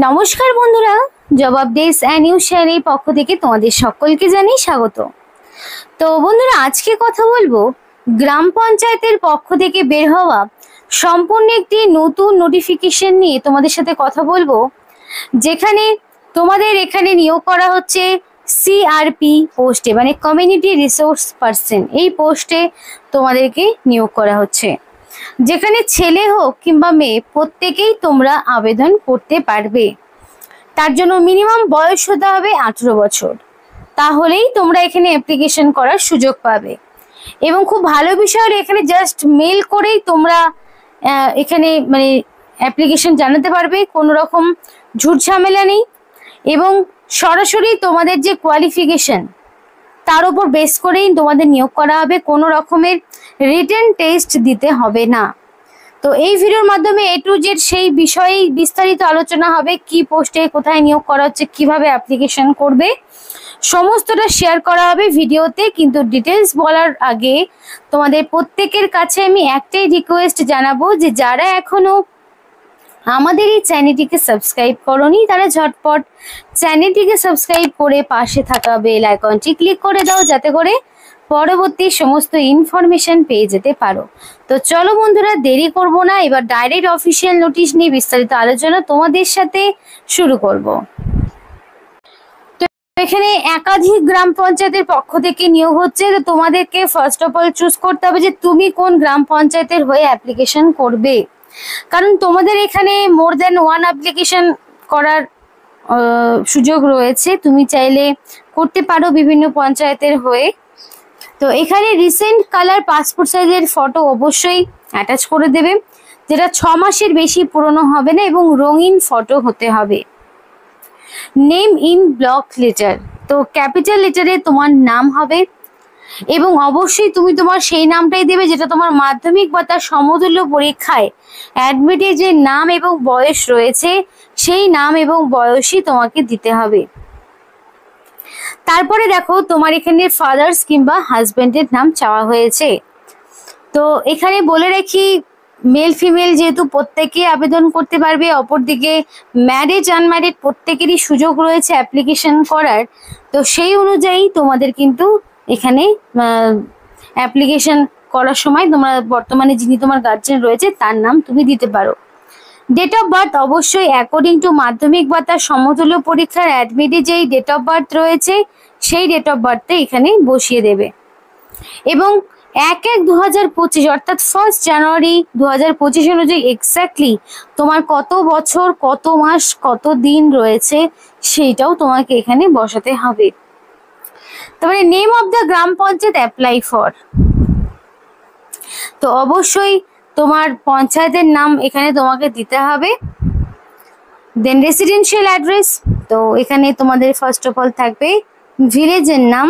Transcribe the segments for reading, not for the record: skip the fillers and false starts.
নমস্কার বন্ধুরা, জবাব দেশ নিউজ চ্যানেলের পক্ষ থেকে তোমাদের সকলকে জানাই স্বাগত। তো বন্ধুরা, আজকে কথা বলবো গ্রাম পঞ্চায়েতের পক্ষ থেকে বের হওয়া সম্পূর্ণ একটি নতুন নোটিফিকেশন নিয়ে তোমাদের সাথে কথা বলবো, যেখানে তোমাদের এখানে নিয়োগ করা হচ্ছে সিআরপি পোস্টে, মানে কমিউনিটি রিসোর্স পার্সন। এই পোস্টে তোমাদেরকে নিয়োগ করা হচ্ছে, যেখানে ছেলে হোক কিংবা মেয়ে প্রত্যেকেই তোমরা আবেদন করতে পারবে। তার জন্য মিনিমাম বয়স হতে হবে 18 বছর, তাহলেই তোমরা এখানে অ্যাপ্লিকেশন করার সুযোগ পাবে। এবং খুব ভালো বিষয় হলো এখানে জাস্ট মেল করেই তোমরা এখানে মানে অ্যাপ্লিকেশন জানাতে পারবে, কোনো রকম ঝুট ঝামেলা নেই। এবং সরাসরি তোমাদের যে কোয়ালিফিকেশন তার উপর বেস করেই তোমাদের নিয়োগ করা হবে, কোনো রকমের রিটেন টেস্ট দিতে হবে না। তো এই ভিডিওর মাধ্যমে A to Z সেই বিষয়ে বিস্তারিত আলোচনা হবে, কি পোস্টে কোথায় নিয়োগ করা হচ্ছে, কিভাবে অ্যাপ্লিকেশন করবে, সমস্তটা শেয়ার করা হবে ভিডিওতে। কিন্তু ডিটেলস বলার আগে তোমাদের প্রত্যেকের কাছে আমি একটাই রিকোয়েস্ট জানাবো, যে যারা এখনো আমাদের এই চ্যানেলটিকে সাবস্ক্রাইব করোনি তারা ঝটপট চ্যানেলটিকে সাবস্ক্রাইব করে পাশে থাকা বেল আইকনটি ক্লিক করে দাও, যাতে করে পরবর্তী সমস্ত ইনফরমেশন পেয়ে যেতে পারো। তো চলো বন্ধুরা, দেরি করব না, এবার ডাইরেক্ট অফিসিয়াল নোটিশ নিয়ে বিস্তারিত আলোচনা তোমাদের সাথে শুরু করব। তো এখানে একাধিক গ্রাম পঞ্চায়েতের পক্ষ থেকে নিয়োগ হচ্ছে। তো তোমাদেরকে ফার্স্ট অফ অল চুজ করতে হবে যে তুমি কোন গ্রাম পঞ্চায়েতের হয়ে অ্যাপ্লিকেশন করবে, কারণ তোমাদের এখানে মোর দ্যান ওয়ান অ্যাপ্লিকেশন করার সুযোগ রয়েছে। তুমি চাইলে করতে পারো বিভিন্ন পঞ্চায়েতের হয়ে। তো এখানে রিসেন্ট কালার পাসপোর্ট সাইজের ফটো অবশ্যই অ্যাটাচ করে দেবে, যেটা 6 মাসের বেশি পুরনো হবে না, এবং রঙিন ফটো হতে হবে। নেম ইন ব্লক লেটার, তো ক্যাপিটাল লেটারে তোমার নাম হবে, এবং অবশ্যই তুমি তোমার সেই নামটাই দেবে যেটা তোমার মাধ্যমিক বা তার সমতুল্য পরীক্ষায় অ্যাডমিটে যে নাম এবং বয়স রয়েছে সেই নাম এবং বয়সই তোমাকে দিতে হবে। তারপরে দেখো তোমার এখানে ফাদার্স কিংবা হাজবেন্ডের নাম চাওয়া হয়েছে। তো এখানে বলে রাখি, মেল ফিমেল যেহেতু প্রত্যেকে আবেদন করতে পারবে, অপরদিকে ম্যারিড আনম্যারিড প্রত্যেকেরই সুযোগ রয়েছে অ্যাপ্লিকেশন করার। তো সেই অনুযায়ী তোমাদের কিন্তু এখানে অ্যাপ্লিকেশন করার সময় তোমরা বর্তমানে যিনি তোমার গার্জেন রয়েছে তার নাম তুমি দিতে পারো। ডেট অফ বার্থ অবশ্যই অ্যাকর্ডিং টু মাধ্যমিক বা তার সমতুল্য পরীক্ষার অ্যাডমিটে যেই ডেট অফ বার্থ রয়েছে সেই ডেট অফ বার্থে এখানে বসিয়ে দেবে। এবং 1/1/2025 অর্থাৎ 1 জানুয়ারি 2025 অনুযায়ী এক্স্যাক্টলি তোমার কত বছর, কত মাস, কত দিন রয়েছে সেইটাও তোমাকে এখানে বসাতে হবে। তারপরে name of the gram panchayat apply for, তো অবশ্যই তোমার পঞ্চায়েতের নাম এখানে তোমাকে দিতে হবে। দেন রেসিডেন্সিয়াল অ্যাড্রেস, তো এখানে তোমাদের ফার্স্ট অফ অল থাকবে ভিলেজের নাম,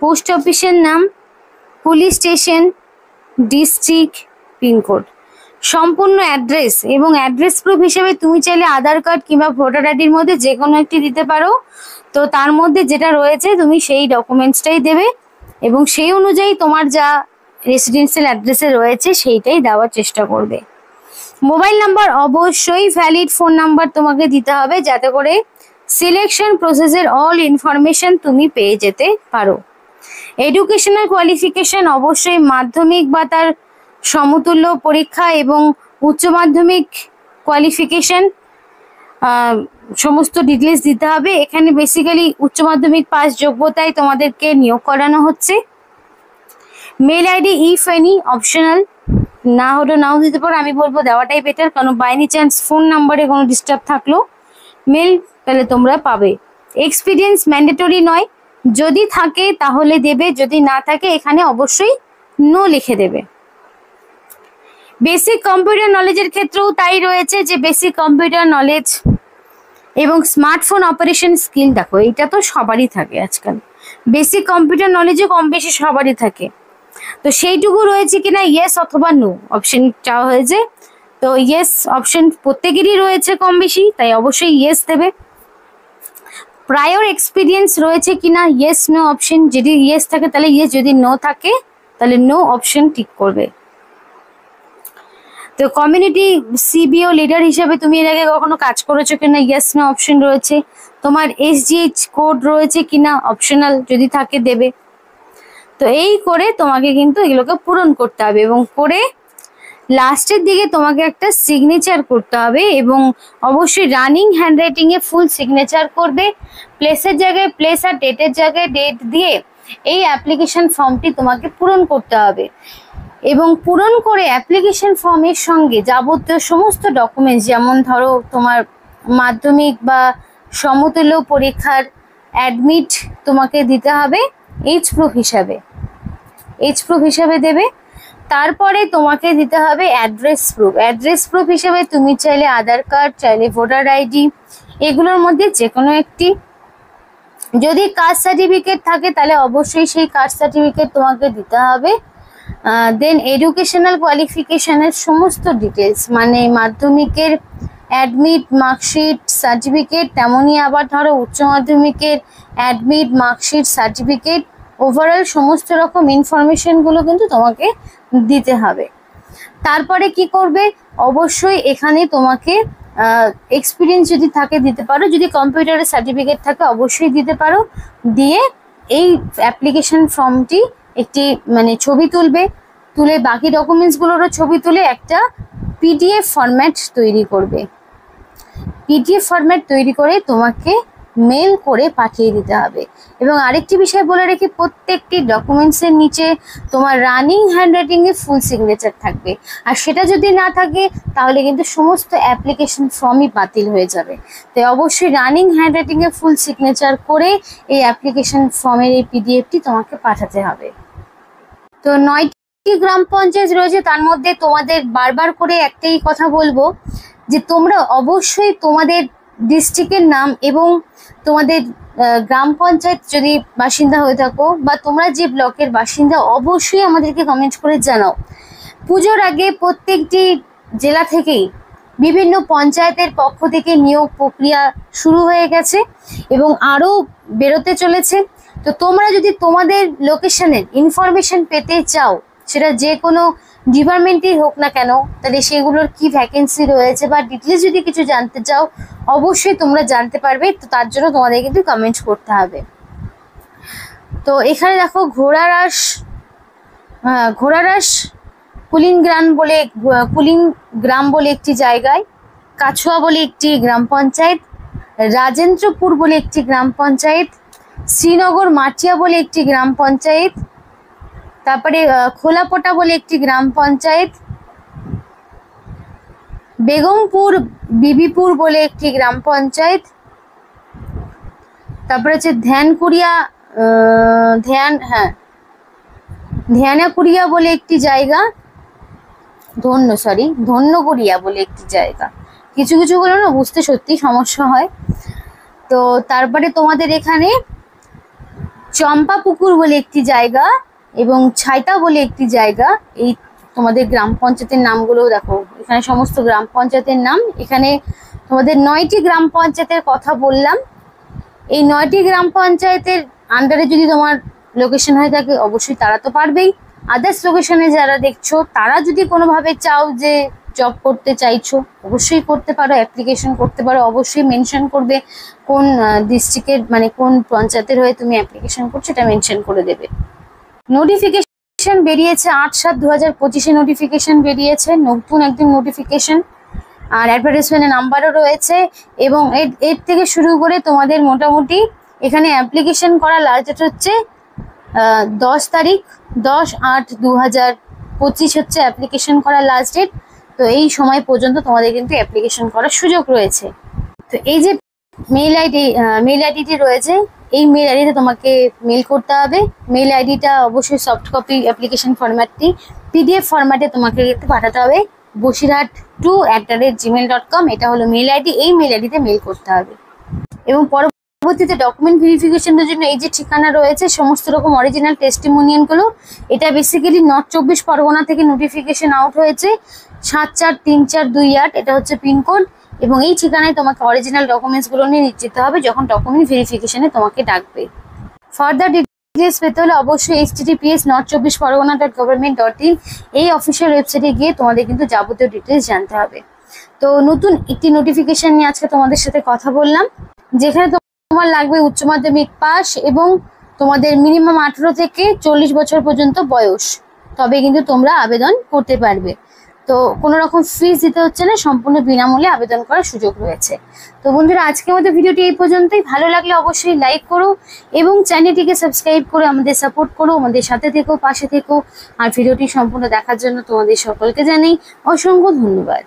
পোস্ট অফিসের নাম, পুলিশ স্টেশন, ডিস্ট্রিক্ট, পিনকোড, সম্পূর্ণ অ্যাড্রেস। এবং অ্যাড্রেস প্রুফ হিসেবে তুমি চাইলে আধার কার্ড কিংবা ভোটার আইডির মধ্যে যে কোনো একটি দিতে পারো। তো তার মধ্যে যেটা রয়েছে তুমি সেই ডকুমেন্টসটাই দেবে, এবং সেই অনুযায়ী তোমার যা রেসিডেন্সিয়াল অ্যাড্রেসে রয়েছে সেইটাই দেওয়ার চেষ্টা করবে। মোবাইল নাম্বার অবশ্যই ভ্যালিড ফোন নাম্বার তোমাকে দিতে হবে, যাতে করে সিলেকশন প্রসেসের অল ইনফরমেশন তুমি পেয়ে যেতে পারো। এডুকেশনাল কোয়ালিফিকেশন অবশ্যই মাধ্যমিক বা তার সমতুল্য পরীক্ষা এবং উচ্চ মাধ্যমিক কোয়ালিফিকেশন সমস্ত ডিটেলস দিতে হবে। এখানে বেসিক্যালি উচ্চ মাধ্যমিক পাস যোগ্যতায় তোমাদেরকে নিয়োগ করানো হচ্ছে। Mail ID if any optional, না হলে নাও দিতে পারো, আমি বলবো দেওয়াটাই বেটার, কারণ বাই এনি চান্স ফোন নাম্বারে কোনো ডিস্টার্ব থাকলো মেল তাহলে তোমরা পাবে। এক্সপিরিয়েন্স ম্যান্ডেটরি নয়, যদি থাকে তাহলে দেবে, যদি না থাকে এখানে অবশ্যই নো লিখে দেবে। বেসিক কম্পিউটার নলেজের ক্ষেত্রেও তাই রয়েছে, যে বেসিক কম্পিউটার নলেজ এবং স্মার্টফোন অপারেশন স্কিল, দেখো এটা তো সবারই থাকে আজকাল, বেসিক কম্পিউটার নলেজও কম বেশি সবারই থাকে। তো সেইটুকু রয়েছে কিনা ইয়েস অথবা নো অপশন চাওয়া হয়েছে। তো ইয়েস অপশন প্রত্যেকেরই রয়েছে কম বেশি, তাই অবশ্যই ইয়েস দেবে। প্রায়র এক্সপিরিয়েন্স রয়েছে কিনা ইয়েস নো অপশন, যদি ইয়েস থাকে তাহলে ইয়েস, যদি নো থাকে তাহলে নো অপশন টিক করবে। তো কমিউনিটি সিবিও লিডার হিসেবে তুমি এর আগে কখনো কাজ করেছো কিনা, ইয়েস না অপশন রয়েছে। তোমার এসজিএইচ কোড রয়েছে কিনা, অপশনাল যদি থাকে দেবে। তো এই করে তোমাকে কিন্তু এগুলোকে পূরণ করতে হবে, এবং করে লাস্টের দিকে তোমাকে একটা সিগনেচার করতে হবে, এবং অবশ্যই রানিং হ্যান্ডরাইটিং এ ফুল সিগনেচার করবে। প্লেসের জায়গায় প্লেস আর ডেটের জায়গায় ডেট দিয়ে এই অ্যাপ্লিকেশন ফর্মটি তোমাকে পূরণ করতে হবে। এবং পূরণ করে অ্যাপ্লিকেশন ফর্মের সঙ্গে যাবতীয় সমস্ত ডকুমেন্টস, যেমন ধরো তোমার মাধ্যমিক বা সমতুল্য পরীক্ষার অ্যাডমিট তোমাকে দিতে হবে এইচ প্রুফ হিসাবে দেবে। তারপরে তোমাকে দিতে হবে অ্যাড্রেস প্রুফ হিসেবে তুমি চাইলে আধার কার্ড, চাইলে ভোটার আইডি, এগুলোর মধ্যে যে কোনো একটি। যদি কাস্ট সার্টিফিকেট থাকে তাহলে অবশ্যই সেই কাস্ট সার্টিফিকেট তোমাকে দিতে হবে। দেন এডুকেশনাল কোয়ালিফিকেশনের সমস্ত ডিটেলস, মানে মাধ্যমিকের অ্যাডমিট, মার্কশিট, সার্টিফিকেট, তেমনই আবার ধরো উচ্চ মাধ্যমিকের অ্যাডমিট, মার্কশিট, সার্টিফিকেট, ওভারঅল সমস্ত রকম ইনফরমেশনগুলো কিন্তু তোমাকে দিতে হবে। তারপরে কি করবে, অবশ্যই এখানে তোমাকে এক্সপিরিয়েন্স যদি থাকে দিতে পারো, যদি কম্পিউটারের সার্টিফিকেট থাকে অবশ্যই দিতে পারো। দিয়ে এই অ্যাপ্লিকেশন ফর্মটি একটি মানে ছবি তুলে বাকি ডকুমেন্টসগুলোরও ছবি তুলে একটা পিডিএফ ফরম্যাট তৈরি করবে। পিডিএফ ফরম্যাট তৈরি করে তোমাকে মেল করে পাঠিয়ে দিতে হবে। এবং আরেকটি বিষয় বলে রেখে, প্রত্যেকটি ডকুমেন্টসের নিচে তোমার রানিং হ্যান্ডরাইটিং এ ফুল সিগনেচার থাকবে। আর সেটা যদি না থাকে তাহলে কিন্তু সমস্ত অ্যাপ্লিকেশন ফর্মই বাতিল হয়ে যাবে। তাই অবশ্যই রানিং হ্যান্ডরাইটিং এ ফুল সিগনেচার করে এই অ্যাপ্লিকেশন ফর্মের এই পিডিএফটি তোমাকে পাঠাতে হবে। তো 9টি গ্রাম পঞ্চায়েত রয়েছে, তার মধ্যে তোমাদের বারবার করে একটাই কথা বলবো যে তোমরা অবশ্যই তোমাদের ডিস্ট্রিক্টের নাম এবং তোমাদের গ্রাম পঞ্চায়েত যদি বাসিন্দা হয়ে থাকো বা তোমরা যে ব্লকের বাসিন্দা, অবশ্যই আমাদেরকে কমেন্ট করে জানাও। পুজোর আগে প্রত্যেকটি জেলা থেকেই বিভিন্ন পঞ্চায়েতের পক্ষ থেকে নিয়োগ প্রক্রিয়া শুরু হয়ে গেছে এবং আরও বেরোতে চলেছে। তো তোমরা যদি তোমাদের লোকেশনের ইনফরমেশন পেতে চাও, সেটা যে কোনো ডিপার্টমেন্টই হোক না কেন, তাহলে সেগুলোর কি ভ্যাকেন্সি রয়েছে বা ডিটেলস যদি কিছু জানতে চাও, অবশ্যই তোমরা জানতে পারবে। তো তার জন্য তোমাদের কিন্তু কমেন্ট করতে হবে। তো এখানে দেখো ঘোড়ারাস কুলিং গ্রাম বলে একটি জায়গায়, কাছুয়া বলে একটি গ্রাম পঞ্চায়েত, রাজেন্দ্রপুর বলে একটি গ্রাম পঞ্চায়েত, শ্রীনগর মাটিয়া বলে একটি গ্রাম পঞ্চায়েত, তারপরে খোলাপোটা বলে একটি গ্রাম পঞ্চায়েত, বেগমপুর বিবিপুর বলে একটি গ্রাম পঞ্চায়েত, তারপরে হচ্ছে ধ্যানাকুড়িয়া বলে একটি জায়গা, ধন্যকুড়িয়া বলে একটি জায়গা। কিছু গুলো না বুঝতে সত্যি সমস্যা হয়। তো তারপরে তোমাদের এখানে চম্পাপুকুর বলে একটি জায়গা এবং ছাইতা বলে একটি জায়গা। এই তোমাদের গ্রাম পঞ্চায়েতের নামগুলো দেখো, এখানে সমস্ত গ্রাম পঞ্চায়েতের নাম। এখানে তোমাদের 9টি গ্রাম পঞ্চায়েতের কথা বললাম। এই 9টি গ্রাম পঞ্চায়েতের আন্ডারে যদি তোমার লোকেশন হয়ে থাকে, অবশ্যই তারা তো পারবেই। আদার্স লোকেশনে যারা দেখছো, তারা যদি কোনোভাবে চাও যে জব করতে চাইছো, অবশ্যই করতে পারো, অ্যাপ্লিকেশন করতে পারো। অবশ্যই মেনশন করবে কোন ডিস্ট্রিক্টের মানে কোন পঞ্চায়েতের হয়ে তুমি অ্যাপ্লিকেশন করছো, এটা মেনশন করে দেবে। নোটিফিকেশন বেরিয়েছে 8/7/2025 নোটিফিকেশন বেরিয়েছে, নতুন একদম নোটিফিকেশন। আর অ্যাডভার্টাইজমেন্টের নাম্বারও রয়েছে। এবং এর থেকে শুরু করে তোমাদের মোটামুটি এখানে অ্যাপ্লিকেশন করা লাস্ট ডেট হচ্ছে 10 তারিখ, 10/8/2025 হচ্ছে অ্যাপ্লিকেশন করা লাস্ট ডেট। তো এই সময় পর্যন্ত তোমাদের কিন্তু অ্যাপ্লিকেশন করার সুযোগ রয়েছে। তো এই যে মেল আইডিটি রয়েছে, এই মেল আইডিতে তোমাকে মেল করতে হবে। মেল আইডিটা অবশ্যই সফট কপি অ্যাপ্লিকেশন ফরম্যাটটি পিডিএফ ফরম্যাটে তোমাকে পাঠাতে হবে, bosirhat2@gmail.com। এটা হলো মেল আইডি। এই মেল আইডিতে মেল করতে হবে। এবং পরবর্তীতে ডকুমেন্ট ভেরিফিকেশনের জন্য এই যে ঠিকানা রয়েছে, সমস্ত রকম অরিজিনাল টেস্টিমোনিয়ালগুলো, এটা বেসিক্যালি নর্থ 24 পরগনা থেকে নোটিফিকেশন আউট হয়েছে, 74348, এটা হচ্ছে পিনকোড। এবং এই ঠিকানায় তোমাকে অরিজিনাল ডকুমেন্টসগুলো নিয়ে যেতে হবে যখন ডকুমেন্ট ভেরিফিকেশনে তোমাকে ডাকবে। ফার্দার ডিটেলস পেতে হলে অবশ্যই https.24pargana.government.in এই অফিসিয়াল ওয়েবসাইটে গিয়ে তোমাদের কিন্তু যাবতীয় ডিটেলস জানতে হবে। তো নতুন একটি নোটিফিকেশন নিয়ে আজকে তোমাদের সাথে কথা বললাম, যেখানে তোমার লাগবে উচ্চ মাধ্যমিক পাস এবং তোমাদের মিনিমাম 18 থেকে 40 বছর পর্যন্ত বয়স, তবে কিন্তু তোমরা আবেদন করতে পারবে। তো কোনো রকম ফিস দিতে হচ্ছে না, সম্পূর্ণ বিনামূল্যে আবেদন করার সুযোগ রয়েছে। তো বন্ধুরা, আজকের মতো ভিডিওটি এই পর্যন্তই। ভালো লাগলে অবশ্যই লাইক করো এবং চ্যানেলটিকে সাবস্ক্রাইব করে আমাদের সাপোর্ট করো, আমাদের সাথে থেকো, পাশে থেকো। আর ভিডিওটি সম্পূর্ণ দেখার জন্য তোমাদের সকলকে জানাই অসংখ্য ধন্যবাদ।